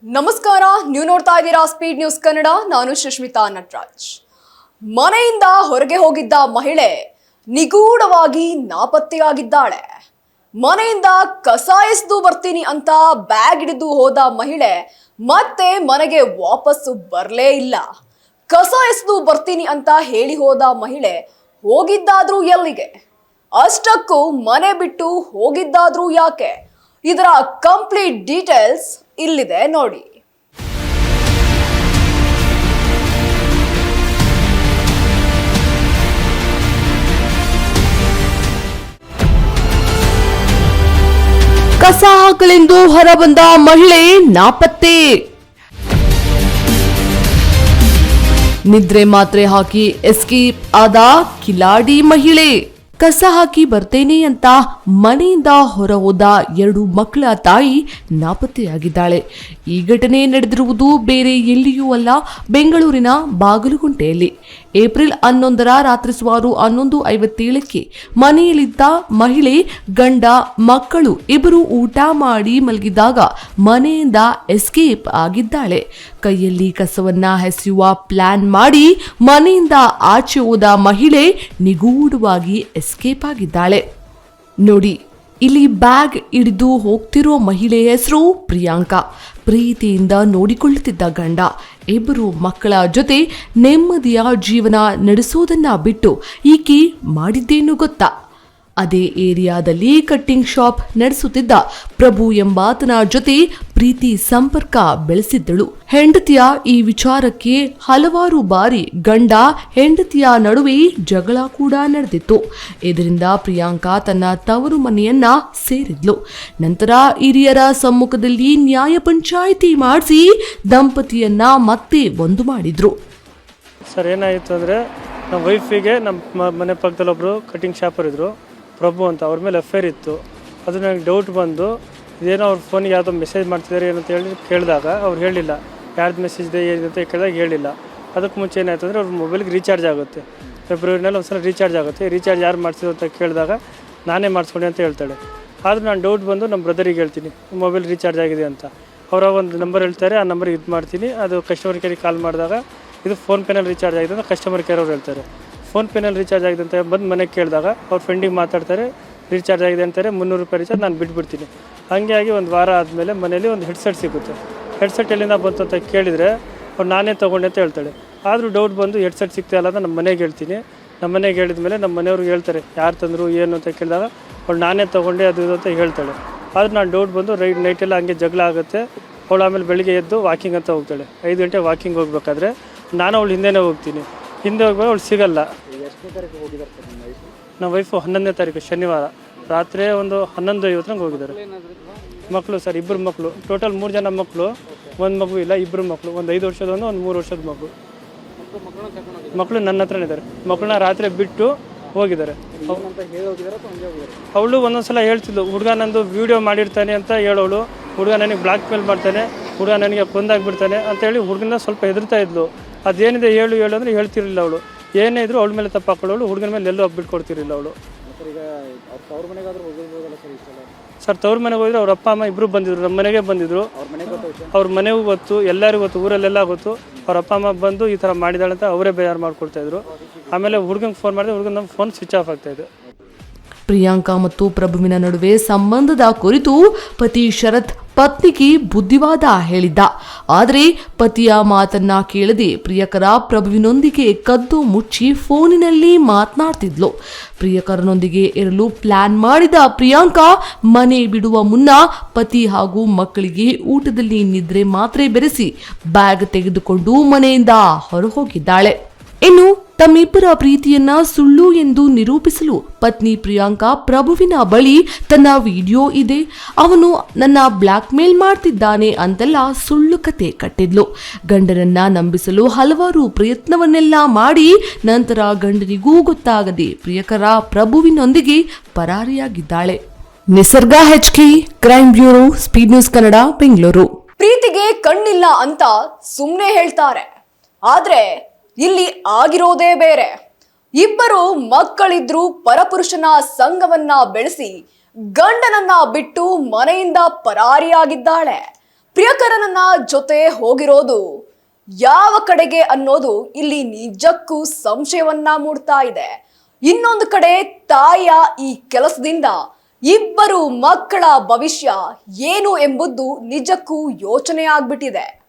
ನಮಸ್ಕಾರ, ನೀವು ನೋಡ್ತಾ ಇದ್ದೀರಾ ಸ್ಪೀಡ್ ನ್ಯೂಸ್ ಕನ್ನಡ. ನಾನು ಸುಷ್ಮಿತಾ ನಟರಾಜ್. ಮನೆಯಿಂದ ಹೊರಗೆ ಹೋಗಿದ್ದ ಮಹಿಳೆ ನಿಗೂಢವಾಗಿ ನಾಪತ್ತೆಯಾಗಿದ್ದಾಳೆ. ಮನೆಯಿಂದ ಕಸ ಎಸೆದು ಬರ್ತೀನಿ ಅಂತ ಬ್ಯಾಗ್ ಹಿಡಿದು ಹೋದ ಮಹಿಳೆ ಮತ್ತೆ ಮನೆಗೆ ವಾಪಸ್ಸು ಬರಲೇ ಇಲ್ಲ. ಕಸ ಎಸೆದು ಬರ್ತೀನಿ ಅಂತ ಹೇಳಿ ಹೋದ ಮಹಿಳೆ ಹೋಗಿದ್ದಾದ್ರೂ ಎಲ್ಲಿಗೆ? ಅಷ್ಟಕ್ಕೂ ಮನೆ ಬಿಟ್ಟು ಹೋಗಿದ್ದಾದ್ರೂ ಯಾಕೆ? ಇದರ ಕಂಪ್ಲೀಟ್ ಡೀಟೇಲ್ಸ್ ಇಲ್ಲಿದೆ ನೋಡಿ. ಕಸ ಹಾಕಲೆಂದು ಹೊರಬಂದ ಮಹಿಳೆ ನಾಪತ್ತೆ. ನಿದ್ರೆ ಮಾತ್ರೆ ಹಾಕಿ ಎಸ್ಕೇಪ್ ಆದ ಕಿಲಾಡಿ ಮಹಿಳೆ. ಕಸ ಹಾಕಿ ಬರ್ತೇನೆ ಅಂತ ಮನೆಯಿಂದ ಹೊರ ಹೋದ 2 ಮಕ್ಕಳ ತಾಯಿ ನಾಪತ್ತೆಯಾಗಿದ್ದಾಳೆ. ಈ ಘಟನೆ ನಡೆದಿರುವುದು ಬೇರೆ ಎಲ್ಲಿಯೂ ಅಲ್ಲ, ಬೆಂಗಳೂರಿನ ಬಾಗಲಗುಂಟೆಯಲ್ಲಿ. ಏಪ್ರಿಲ್ 11ರ ರಾತ್ರಿ ಸುಮಾರು 11:57ಕ್ಕೆ ಮನೆಯಲ್ಲಿದ್ದ ಮಹಿಳೆ, ಗಂಡ, ಮಕ್ಕಳು ಇಬ್ಬರು ಊಟ ಮಾಡಿ ಮಲಗಿದಾಗ ಮನೆಯಿಂದ ಎಸ್ಕೇಪ್ ಆಗಿದ್ದಾಳೆ. ಕೈಯಲ್ಲಿ ಕಸವನ್ನ ಎಸೆಯುವ ಪ್ಲಾನ್ ಮಾಡಿ ಮನೆಯಿಂದ ಆಚೆ ಹೋದ ಮಹಿಳೆ ನಿಗೂಢವಾಗಿ ಎಸ್ಕೇಪ್ ಆಗಿದ್ದಾಳೆ. ನೋಡಿ, ಇಲ್ಲಿ ಬ್ಯಾಗ್ ಹಿಡಿದು ಹೋಗ್ತಿರೋ ಮಹಿಳೆ ಹೆಸರು ಪ್ರಿಯಾಂಕಾ. ಪ್ರೀತಿಯಿಂದ ನೋಡಿಕೊಳ್ಳುತ್ತಿದ್ದ ಗಂಡ, ಇಬ್ಬರು ಮಕ್ಕಳ ಜೊತೆ ನೆಮ್ಮದಿಯ ಜೀವನ ನಡೆಸೋದನ್ನ ಬಿಟ್ಟು ಈಕೆ ಮಾಡಿದ್ದೇನು ಗೊತ್ತಾ? ಅದೇ ಏರಿಯಾದಲ್ಲಿ ಕಟ್ಟಿಂಗ್ ಶಾಪ್ ನಡೆಸುತ್ತಿದ್ದ ಪ್ರಭು ಎಂಬಾತನ ಜೊತೆ ಪ್ರೀತಿ ಸಂಪರ್ಕ ಬೆಳೆಸಿದ್ದಳು. ಹೆಂಡತಿಯ ಈ ವಿಚಾರಕ್ಕೆ ಹಲವಾರು ಬಾರಿ ಗಂಡ ಹೆಂಡತಿಯ ನಡುವೆ ಜಗಳ ಕೂಡ ನಡೆದಿತ್ತು. ಇದರಿಂದ ಪ್ರಿಯಾಂಕಾ ತನ್ನ ತವರು ಮನೆಯನ್ನ ಸೇರಿದ್ಲು. ನಂತರ ಹಿರಿಯರ ಸಮ್ಮುಖದಲ್ಲಿ ನ್ಯಾಯ ಪಂಚಾಯಿತಿ ಮಾಡಿಸಿ ದಂಪತಿಯನ್ನ ಮತ್ತೆ ಒಂದು ಮಾಡಿದ್ರು. ಸರ್, ಏನಾಯಿತು ಅಂದರೆ ನಮ್ಮ ವೈಫಿಗೆ ನಮ್ಮ ಮನೆ ಪಕ್ಕದಲ್ಲಿ ಒಬ್ಬರು ಕಟಿಂಗ್ ಶಾಪರ್ ಇದ್ದರು, ಪ್ರಭು ಅಂತ. ಅವ್ರ ಮೇಲೆ ಅಫೇರ್ ಇತ್ತು. ಅದು ನನಗೆ ಡೌಟ್ ಬಂದು, ಇದೇನೋ ಅವ್ರ ಫೋನಿಗೆ ಯಾವುದೋ ಮೆಸೇಜ್ ಮಾಡ್ತಿದ್ದಾರೆ ಏನಂತ ಹೇಳಿ ಕೇಳಿದಾಗ ಅವ್ರು ಹೇಳಿಲ್ಲ. ಯಾರ್ದು ಮೆಸೇಜ್ ಇದೆ ಏನಂತ ಕೇಳಿದಾಗ ಹೇಳಿಲ್ಲ. ಅದಕ್ಕೆ ಮುಂಚೆ ಏನಾಯ್ತು ಅಂದರೆ ಅವ್ರ ಮೊಬೈಲ್ಗೆ ರೀಚಾರ್ಜ್ ಆಗುತ್ತೆ, ಫೆಬ್ರವರಿನಲ್ಲಿ ಒಂದು ಸಲ ರೀಚಾರ್ಜ್ ಆಗುತ್ತೆ. ರೀಚಾರ್ಜ್ ಯಾರು ಮಾಡಿಸಿದ್ರು ಅಂತ ಕೇಳಿದಾಗ ನಾನೇ ಮಾಡಿಸ್ಕೊಂಡೆ ಅಂತ ಹೇಳ್ತಾಳೆ. ಆದರೂ ನಾನು ಡೌಟ್ ಬಂದು ನಮ್ಮ ಬ್ರದರಿಗೆ ಹೇಳ್ತೀನಿ ಮೊಬೈಲ್ ರೀಚಾರ್ಜ್ ಆಗಿದೆ ಅಂತ. ಅವರ ಒಂದು ನಂಬರ್ ಹೇಳ್ತಾರೆ, ಆ ನಂಬರಿಗೆ ಇದು ಮಾಡ್ತೀನಿ. ಅದು ಕಸ್ಟಮರ್ ಕೇರಿಗೆ ಕಾಲ್ ಮಾಡಿದಾಗ ಇದು ಫೋನ್ಪೇನಲ್ಲಿ ರೀಚಾರ್ಜ್ ಆಗಿದೆ ಅಂತ ಕಸ್ಟಮರ್ ಕೇರ್ ಅವ್ರು ಹೇಳ್ತಾರೆ. ಫೋನ್ಪೇನಲ್ಲಿ ರೀಚಾರ್ಜ್ ಆಗಿದೆ ಅಂತ ಬಂದು ಮನೆಗೆ ಕೇಳಿದಾಗ ಅವ್ರ ಫ್ರೆಂಡಿಗೆ ಮಾತಾಡ್ತಾರೆ, ರೀಚಾರ್ಜ್ ಆಗಿದೆ ಅಂತಾರೆ, 300 ರೂಪಾಯಿ ರೀಚಾರ್ಜ್, ನಾನು ಬಿಟ್ಬಿಡ್ತೀನಿ. ಹಾಗಾಗಿ ಒಂದು ವಾರ ಆದಮೇಲೆ ಮನೇಲಿ ಒಂದು ಹೆಡ್ಸೆಟ್ ಸಿಗುತ್ತೆ. ಹೆಡ್ಸೆಟ್ ಎಲ್ಲಿಂದ ಬಂತು ಅಂತ ಕೇಳಿದರೆ ಅವ್ರು ನಾನೇ ತೊಗೊಂಡೆ ಅಂತ ಹೇಳ್ತಾಳೆ. ಆದರೂ ಡೌಟ್ ಬಂದು ಹೆಡ್ಸೆಟ್ ಸಿಗ್ತಾ ಇಲ್ಲ ಅಂತ ನಮ್ಮ ಮನೆಗೆ ಹೇಳ್ತೀನಿ. ನಮ್ಮ ಮನೆಗೆ ಹೇಳಿದ ಮೇಲೆ ನಮ್ಮ ಮನೆಯವ್ರಿಗೆ ಹೇಳ್ತಾರೆ, ಯಾರು ತಂದರು ಏನು ಅಂತ ಕೇಳಿದಾಗ ಅವ್ಳು ನಾನೇ ತೊಗೊಂಡೆ ಅದು ಇದು ಅಂತ ಹೇಳ್ತಾಳೆ. ಆದರೂ ನಾನು ಡೌಟ್ ಬಂದು ನೈಟೆಲ್ಲ ಹಂಗೆ ಜಗಳ ಆಗುತ್ತೆ. ಅವಳು ಆಮೇಲೆ ಬೆಳಿಗ್ಗೆ ಎದ್ದು ವಾಕಿಂಗ್ ಅಂತ ಹೋಗ್ತಾಳೆ. 5 ಗಂಟೆ ವಾಕಿಂಗ್ ಹೋಗ್ಬೇಕಾದ್ರೆ ನಾನು ಅವಳು ಹಿಂದೆನೇ ಹೋಗ್ತೀನಿ. ಹಿಂದೆ ಹೋಗ್ಬೇಕು, ಅವಳು ಸಿಗಲ್ಲ. ನಮ್ಮ ವೈಫು 11ನೇ ತಾರೀಕು ಶನಿವಾರ ರಾತ್ರಿ ಒಂದು 11:50 ಹೋಗಿದ್ದಾರೆ. ಮಕ್ಕಳು ಸರ್, 2 ಮಕ್ಕಳು, ಟೋಟಲ್ 3 ಜನ ಮಕ್ಕಳು. ಒಂದು ಮಗು ಇಲ್ಲ, 2 ಮಕ್ಕಳು, ಒಂದು 5 ವರ್ಷದ ಒಂದು 3 ವರ್ಷದ ಮಗು. ಮಕ್ಕಳು ನನ್ನ ಹತ್ರನೇ ಇದ್ದಾರೆ. ಮಕ್ಕಳನ್ನ ರಾತ್ರಿ ಬಿಟ್ಟು ಹೋಗಿದ್ದಾರೆ. ಅವಳು ಒಂದೊಂದ್ಸಲ ಹೇಳ್ತಿದ್ಲು, ಹುಡುಗ ನಂದು ವಿಡಿಯೋ ಮಾಡಿರ್ತಾನೆ ಅಂತ ಹೇಳೋಳು. ಹುಡುಗ ನನಗೆ ಬ್ಲಾಕ್ ಮೇಲ್ ಮಾಡ್ತಾನೆ, ಹುಡುಗ ನನಗೆ ಕೊಂದಾಗ್ಬಿಡ್ತಾನೆ ಅಂತ ಹೇಳಿ ಹುಡುಗನ ಸ್ವಲ್ಪ ಹೆದರ್ತಾ ಇದ್ಲು. ಅದೇನಿದೆ ಹೇಳು ಅಂದರೆ ಹೇಳ್ತಿರಲಿಲ್ಲ ಅವಳು. ಏನೇ ಇದ್ರು ಅವಳ ಮೇಲೆ ತಪ್ಪು ಹಾಕೊಳ್ಳೋಳು, ಹುಡುಗನ ಮೇಲೆ ಎಲ್ಲೂ ಬಿಟ್ಕೊಡ್ತಿರಲಿಲ್ಲ ಅವಳು. ಸರ್, ತವ್ರ ಮನೆಗೆ ಹೋದ್ರೆ ಅವ್ರ ಅಪ್ಪ ಅಮ್ಮ ಇಬ್ಬರು ಬಂದಿದ್ರು, ನಮ್ಮ ಮನೆಗೆ ಬಂದಿದ್ರು. ಅವ್ರ ಮನೆಗೂ ಗೊತ್ತು, ಎಲ್ಲರಿಗೂ ಗೊತ್ತು, ಊರಲ್ಲೆಲ್ಲ ಗೊತ್ತು. ಅವ್ರ ಅಪ್ಪ ಅಮ್ಮ ಬಂದು ಈ ಥರ ಮಾಡಿದಾಳೆ ಅಂತ ಅವರೇ ಬೇಜಾರು ಮಾಡ್ಕೊಳ್ತಾಯಿದ್ರು. ಆಮೇಲೆ ಹುಡುಗಂಗೆ ಫೋನ್ ಮಾಡಿದೆ, ಹುಡುಗನ ನಮ್ಮ ಫೋನ್ ಸ್ವಿಚ್ ಆಫ್ ಆಗ್ತಾಯಿದೆ. ಪ್ರಿಯಾಂಕಾ ಮತ್ತು ಪ್ರಭುವಿನ ನಡುವೆ ಸಂಬಂಧದ ಕುರಿತು ಪತಿ ಶರತ್ ಪತ್ನಿಗೆ ಬುದ್ಧಿವಾದ ಹೇಳಿದ್ದ. ಆದರೆ ಪತಿಯ ಮಾತನ್ನ ಕೇಳದೆ ಪ್ರಿಯಕರ ಪ್ರಭುವಿನೊಂದಿಗೆ ಕದ್ದು ಮುಚ್ಚಿ ಫೋನಿನಲ್ಲಿ ಮಾತನಾಡ್ತಿದ್ಲು. ಪ್ರಿಯಕರನೊಂದಿಗೆ ಇರಲು ಪ್ಲಾನ್ ಮಾಡಿದ ಪ್ರಿಯಾಂಕಾ ಮನೆ ಬಿಡುವ ಮುನ್ನ ಪತಿ ಹಾಗೂ ಮಕ್ಕಳಿಗೆ ಊಟದಲ್ಲಿ ನಿದ್ರೆ ಮಾತ್ರೆ ಬೆರೆಸಿ ಬ್ಯಾಗ್ ತೆಗೆದುಕೊಂಡು ಮನೆಯಿಂದ ಹೊರಹೋಗಿದ್ದಾಳೆ. ಇನ್ನು ತಮ್ಮಿಬ್ಬರ ಪ್ರೀತಿಯನ್ನ ಸುಳ್ಳು ಎಂದು ನಿರೂಪಿಸಲು ಪತ್ನಿ ಪ್ರಿಯಾಂಕಾ ಪ್ರಭುವಿನ ಬಳಿ ತನ್ನ ವಿಡಿಯೋ ಇದೆ, ಅವನು ನನ್ನ ಬ್ಲಾಕ್ ಮೇಲ್ ಮಾಡ್ತಿದ್ದಾನೆ ಅಂತೆಲ್ಲ ಸುಳ್ಳು ಕತೆ ಕಟ್ಟಿದ್ಲು. ಗಂಡನನ್ನ ನಂಬಿಸಲು ಹಲವಾರು ಪ್ರಯತ್ನವನ್ನೆಲ್ಲ ಮಾಡಿ ನಂತರ ಗಂಡನಿಗೂ ಗೊತ್ತಾಗದೆ ಪ್ರಿಯಕರ ಪ್ರಭುವಿನೊಂದಿಗೆ ಪರಾರಿಯಾಗಿದ್ದಾಳೆ. ನಿಸರ್ಗ HK, crime bureau, speed news Kannada, Bengaluru. ಪ್ರೀತಿಗೆ ಕಣ್ಣಿಲ್ಲ ಅಂತ ಸುಮ್ಮನೆ ಹೇಳ್ತಾರೆ, ಆದ್ರೆ ಇಲ್ಲಿ ಆಗಿರೋದೇ ಬೇರೆ. ಇಬ್ಬರು ಮಕ್ಕಳಿದ್ರು ಪರಪುರುಷನ ಸಂಗವನ್ನ ಬೆಳೆಸಿ ಗಂಡನನ್ನ ಬಿಟ್ಟು ಮನೆಯಿಂದ ಪರಾರಿಯಾಗಿದ್ದಾಳೆ. ಪ್ರಿಯಕರನನ್ನ ಜೊತೆ ಹೋಗಿರೋದು ಯಾವ ಕಡೆಗೆ ಅನ್ನೋದು ಇಲ್ಲಿ ನಿಜಕ್ಕೂ ಸಂಶಯವನ್ನ ಮೂಡ್ತಾ ಇದೆ. ಇನ್ನೊಂದು ಕಡೆ ತಾಯಿಯ ಈ ಕೆಲಸದಿಂದ ಇಬ್ಬರು ಮಕ್ಕಳ ಭವಿಷ್ಯ ಏನು ಎಂಬುದು ನಿಜಕ್ಕೂ ಯೋಚನೆ ಆಗ್ಬಿಟ್ಟಿದೆ.